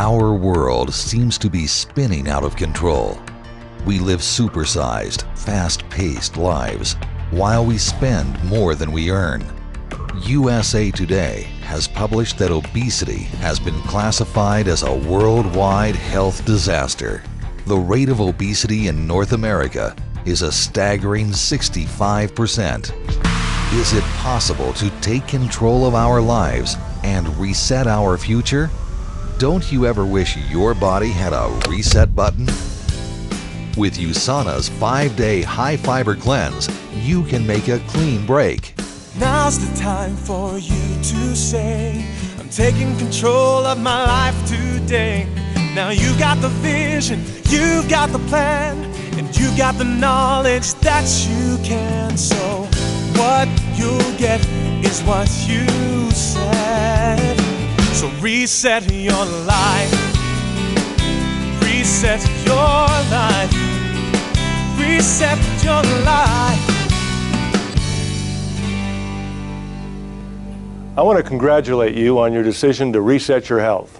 Our world seems to be spinning out of control. We live supersized, fast-paced lives while we spend more than we earn. USA Today has published that obesity has been classified as a worldwide health disaster. The rate of obesity in North America is a staggering 65%. Is it possible to take control of our lives and reset our future? Don't you ever wish your body had a reset button? With USANA's 5-day high-fiber cleanse, you can make a clean break. Now's the time for you to say, I'm taking control of my life today. Now you got the vision, you got the plan, and you got the knowledge that you can. So what you'll get is what you said. So reset your life, reset your life, reset your life. I want to congratulate you on your decision to reset your health.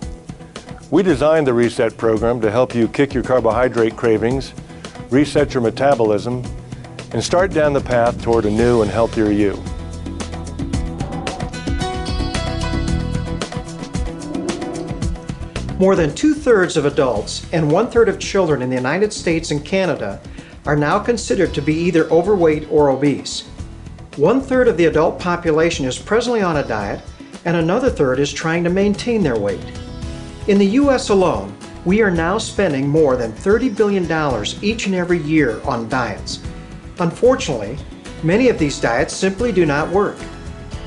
We designed the Reset program to help you kick your carbohydrate cravings, reset your metabolism, and start down the path toward a new and healthier you. More than 2/3 of adults and 1/3 of children in the United States and Canada are now considered to be either overweight or obese. 1/3 of the adult population is presently on a diet, and another third is trying to maintain their weight. In the U.S. alone, we are now spending more than $30 billion each and every year on diets. Unfortunately, many of these diets simply do not work.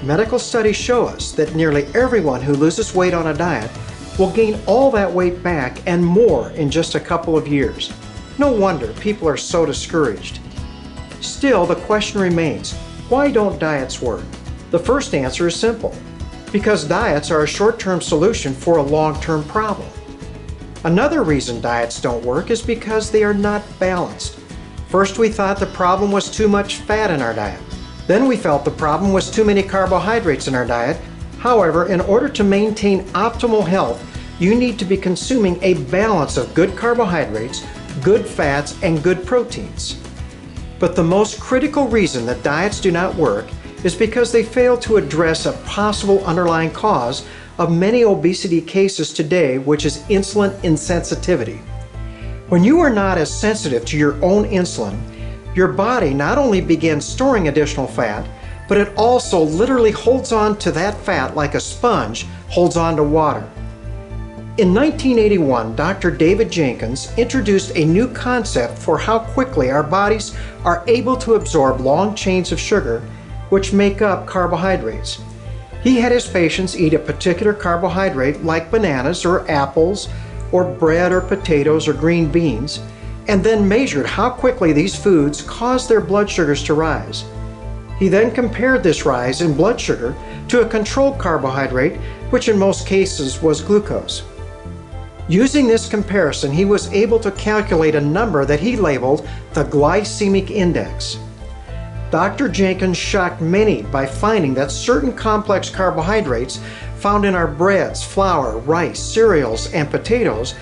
Medical studies show us that nearly everyone who loses weight on a diet will gain all that weight back and more in just a couple of years. No wonder people are so discouraged. Still, the question remains, why don't diets work? The first answer is simple: because diets are a short-term solution for a long-term problem. Another reason diets don't work is because they are not balanced. First, we thought the problem was too much fat in our diet. Then we felt the problem was too many carbohydrates in our diet. However, in order to maintain optimal health, you need to be consuming a balance of good carbohydrates, good fats, and good proteins. But the most critical reason that diets do not work is because they fail to address a possible underlying cause of many obesity cases today, which is insulin insensitivity. When you are not as sensitive to your own insulin, your body not only begins storing additional fat, but it also literally holds on to that fat like a sponge holds on to water. In 1981, Dr. David Jenkins introduced a new concept for how quickly our bodies are able to absorb long chains of sugar, which make up carbohydrates. He had his patients eat a particular carbohydrate like bananas or apples or bread or potatoes or green beans, and then measured how quickly these foods caused their blood sugars to rise. He then compared this rise in blood sugar to a controlled carbohydrate, which in most cases was glucose. Using this comparison, he was able to calculate a number that he labeled the glycemic index. Dr. Jenkins shocked many by finding that certain complex carbohydrates found in our breads, flour, rice, cereals, and potatoes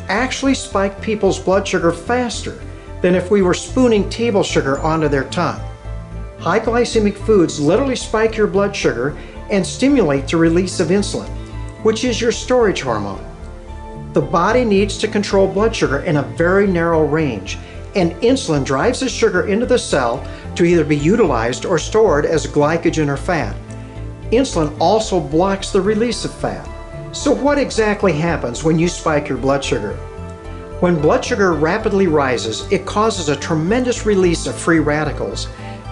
actually spike people's blood sugar faster than if we were spooning table sugar onto their tongue. High glycemic foods literally spike your blood sugar and stimulate the release of insulin, which is your storage hormone. The body needs to control blood sugar in a very narrow range, and insulin drives the sugar into the cell to either be utilized or stored as glycogen or fat. Insulin also blocks the release of fat. So what exactly happens when you spike your blood sugar? When blood sugar rapidly rises, it causes a tremendous release of free radicals,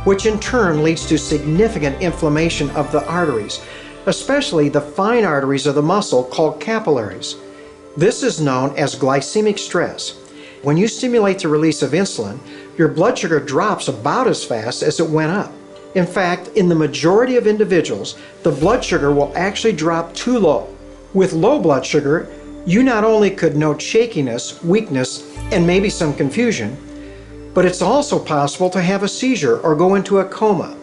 which in turn leads to significant inflammation of the arteries, especially the fine arteries of the muscle called capillaries. This is known as glycemic stress. When you stimulate the release of insulin, your blood sugar drops about as fast as it went up. In fact, in the majority of individuals, the blood sugar will actually drop too low. With low blood sugar, you not only could note shakiness, weakness, and maybe some confusion, but it's also possible to have a seizure or go into a coma.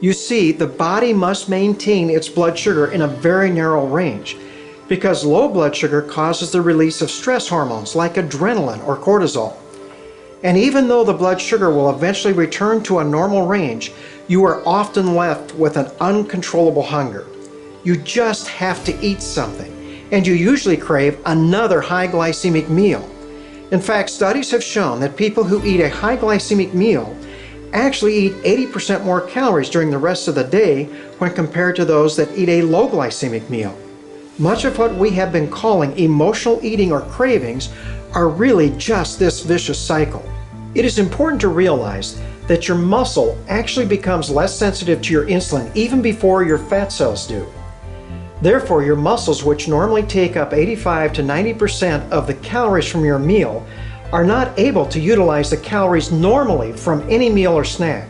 You see, the body must maintain its blood sugar in a very narrow range. because low blood sugar causes the release of stress hormones like adrenaline or cortisol. And even though the blood sugar will eventually return to a normal range, you are often left with an uncontrollable hunger. You just have to eat something, and you usually crave another high glycemic meal. In fact, studies have shown that people who eat a high glycemic meal actually eat 80% more calories during the rest of the day when compared to those that eat a low glycemic meal. Much of what we have been calling emotional eating or cravings are really just this vicious cycle. It is important to realize that your muscle actually becomes less sensitive to your insulin even before your fat cells do. Therefore, your muscles, which normally take up 85 to 90% of the calories from your meal, are not able to utilize the calories normally from any meal or snack.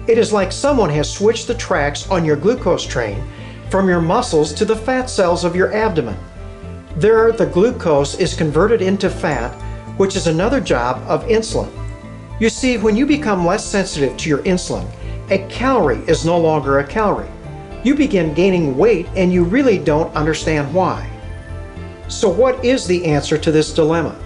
It is like someone has switched the tracks on your glucose train from your muscles to the fat cells of your abdomen. There, the glucose is converted into fat, which is another job of insulin. You see, when you become less sensitive to your insulin, a calorie is no longer a calorie. You begin gaining weight and you really don't understand why. So what is the answer to this dilemma?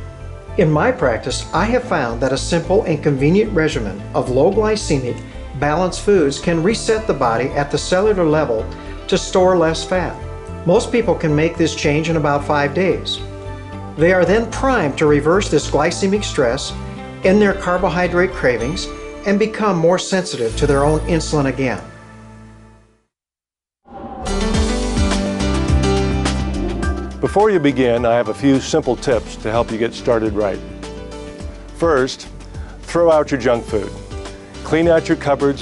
In my practice, I have found that a simple and convenient regimen of low glycemic, balanced foods can reset the body at the cellular level to store less fat. Most people can make this change in about 5 days. They are then primed to reverse this glycemic stress, end their carbohydrate cravings, and become more sensitive to their own insulin again. Before you begin, I have a few simple tips to help you get started right. First, throw out your junk food. Clean out your cupboards